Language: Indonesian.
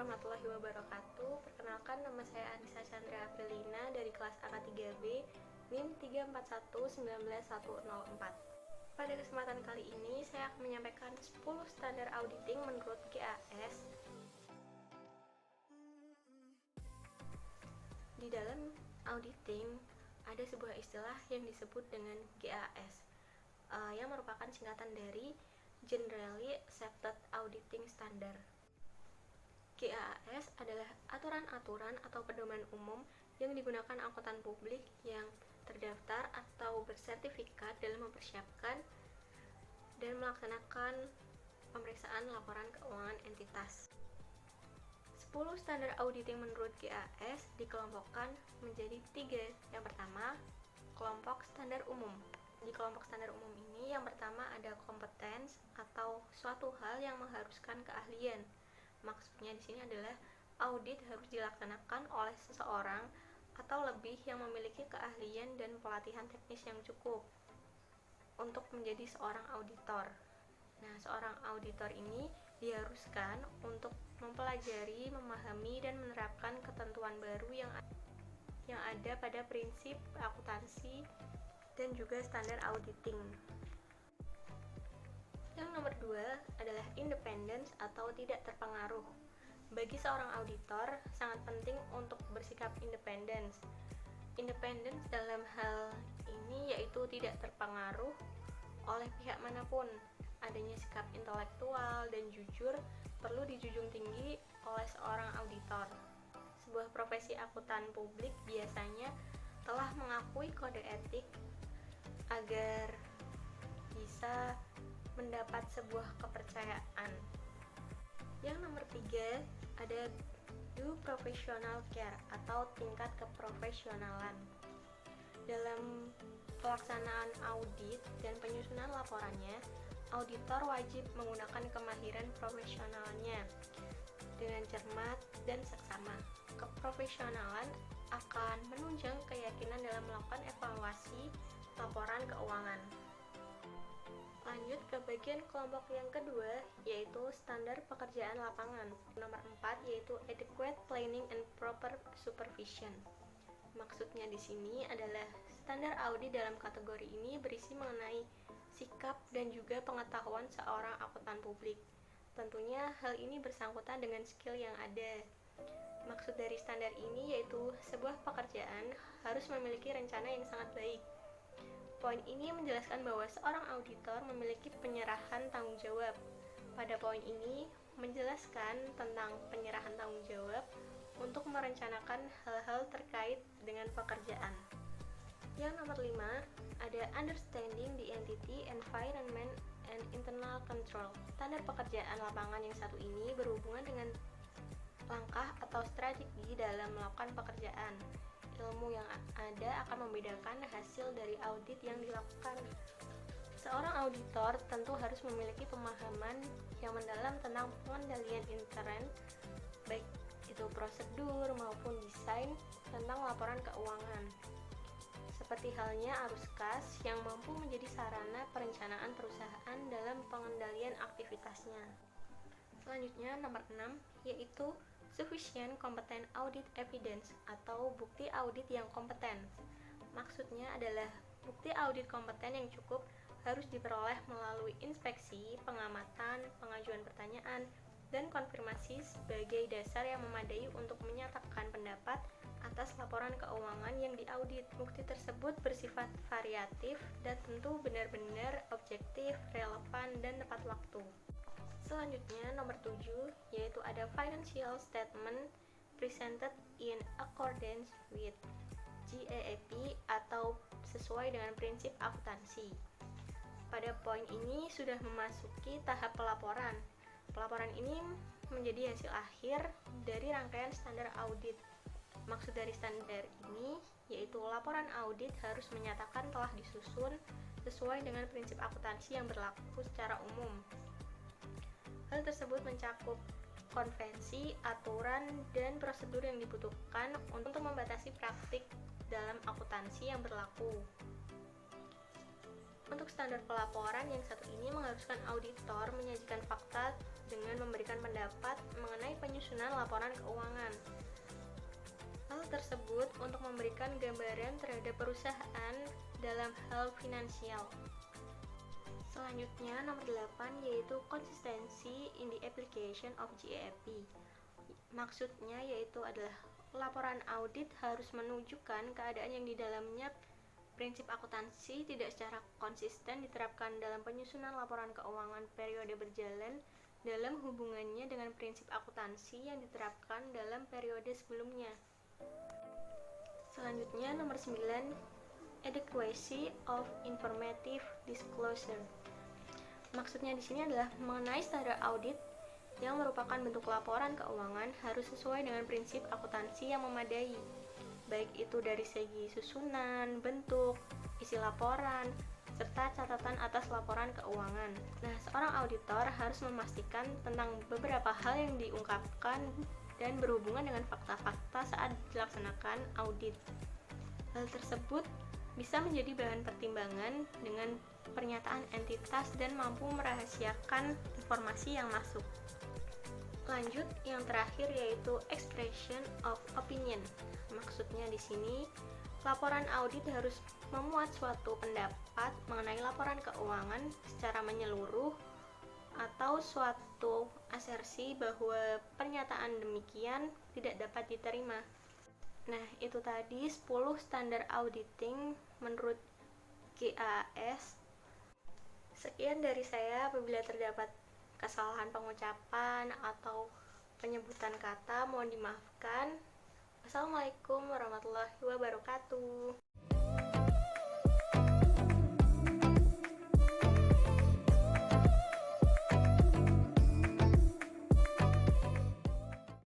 warahmatullahi wabarakatuh. Perkenalkan, nama saya Anissa Chandra Aprilina dari kelas Angka 3B, NIM 3419104. Pada kesempatan kali ini, saya akan menyampaikan 10 standar auditing menurut GAS. Di dalam auditing, ada sebuah istilah yang disebut dengan GAS, yang merupakan singkatan dari Generally Accepted Auditing Standard. GAS adalah aturan-aturan atau pedoman umum yang digunakan angkutan publik yang terdaftar atau bersertifikat dalam mempersiapkan dan melaksanakan pemeriksaan laporan keuangan entitas. 10 standar auditing menurut GAS dikelompokkan menjadi 3. Yang pertama, kelompok standar umum. Di kelompok standar umum ini, yang pertama ada kompetens atau suatu hal yang mengharuskan keahlian. Maksudnya di sini adalah audit harus dilaksanakan oleh seseorang atau lebih yang memiliki keahlian dan pelatihan teknis yang cukup untuk menjadi seorang auditor. Nah, seorang auditor ini diharuskan untuk mempelajari, memahami, dan menerapkan ketentuan baru yang ada pada prinsip akuntansi dan juga standar auditing. Yang nomor 2 adalah independence atau tidak terpengaruh. Bagi seorang auditor, sangat penting untuk bersikap independen. Independen dalam hal ini yaitu tidak terpengaruh oleh pihak manapun. Adanya sikap intelektual dan jujur perlu dijunjung tinggi oleh seorang auditor. Sebuah profesi akuntan publik biasanya telah mengakui kode etik agar bisa mendapat sebuah kepercayaan. Yang nomor 3 ada due professional care atau tingkat keprofesionalan. Dalam pelaksanaan audit dan penyusunan laporannya, auditor wajib menggunakan kemahiran profesionalnya dengan cermat dan seksama. Keprofesionalan akan menunjang keyakinan dalam melakukan evaluasi laporan keuangan. Lanjut ke bagian kelompok yang kedua, yaitu standar pekerjaan lapangan. Nomor 4 yaitu adequate planning and proper supervision. Maksudnya di sini adalah standar audit dalam kategori ini berisi mengenai sikap dan juga pengetahuan seorang akuntan publik. Tentunya hal ini bersangkutan dengan skill yang ada. Maksud dari standar ini yaitu sebuah pekerjaan harus memiliki rencana yang sangat baik. Poin ini menjelaskan bahwa seorang auditor memiliki penyerahan tanggung jawab. Pada poin ini menjelaskan tentang penyerahan tanggung jawab untuk merencanakan hal-hal terkait dengan pekerjaan. Yang nomor 5 ada understanding the entity, environment, and internal control. Standar pekerjaan lapangan yang satu ini berhubungan dengan langkah atau strategi dalam melakukan pekerjaan. Ilmu yang ada akan membedakan hasil dari audit yang dilakukan. Seorang auditor tentu harus memiliki pemahaman yang mendalam tentang pengendalian intern, baik itu prosedur maupun desain tentang laporan keuangan. Seperti halnya arus kas yang mampu menjadi sarana perencanaan perusahaan dalam pengendalian aktivitasnya. Selanjutnya nomor 6 yaitu sufficient competent audit evidence atau bukti audit yang kompeten. Maksudnya adalah bukti audit kompeten yang cukup harus diperoleh melalui inspeksi, pengamatan, pengajuan pertanyaan, dan konfirmasi sebagai dasar yang memadai untuk menyatakan pendapat atas laporan keuangan yang diaudit. Bukti tersebut bersifat variatif dan tentu benar-benar objektif, relevan, dan tepat waktu. Selanjutnya nomor 7 yaitu ada financial statement presented in accordance with GAAP atau sesuai dengan prinsip akuntansi. Pada poin ini sudah memasuki tahap pelaporan. Pelaporan ini menjadi hasil akhir dari rangkaian standar audit. Maksud dari standar ini yaitu laporan audit harus menyatakan telah disusun sesuai dengan prinsip akuntansi yang berlaku secara umum. Hal tersebut mencakup konvensi, aturan, dan prosedur yang dibutuhkan untuk membatasi praktik dalam akuntansi yang berlaku. Untuk standar pelaporan yang satu ini mengharuskan auditor menyajikan fakta dengan memberikan pendapat mengenai penyusunan laporan keuangan. Hal tersebut untuk memberikan gambaran terhadap perusahaan dalam hal finansial. Selanjutnya, nomor 8 yaitu konsistensi in the application of GAAP. Maksudnya yaitu adalah laporan audit harus menunjukkan keadaan yang di dalamnya prinsip akuntansi tidak secara konsisten diterapkan dalam penyusunan laporan keuangan periode berjalan dalam hubungannya dengan prinsip akuntansi yang diterapkan dalam periode sebelumnya. Selanjutnya, nomor 9, adequacy of informative disclosure. Maksudnya di sini adalah mengenai standar audit yang merupakan bentuk laporan keuangan harus sesuai dengan prinsip akuntansi yang memadai, baik itu dari segi susunan, bentuk, isi laporan, serta catatan atas laporan keuangan. Nah, seorang auditor harus memastikan tentang beberapa hal yang diungkapkan dan berhubungan dengan fakta-fakta saat dilaksanakan audit. Hal tersebut bisa menjadi bahan pertimbangan dengan pernyataan entitas dan mampu merahasiakan informasi yang masuk. Lanjut, yang terakhir yaitu expression of opinion. Maksudnya di sini, laporan audit harus memuat suatu pendapat mengenai laporan keuangan secara menyeluruh atau suatu asersi bahwa pernyataan demikian tidak dapat diterima. Nah, itu tadi 10 standar auditing menurut GAS. Sekian dari saya. Apabila terdapat kesalahan pengucapan atau penyebutan kata, mohon dimaafkan. Wassalamualaikum warahmatullahi wabarakatuh.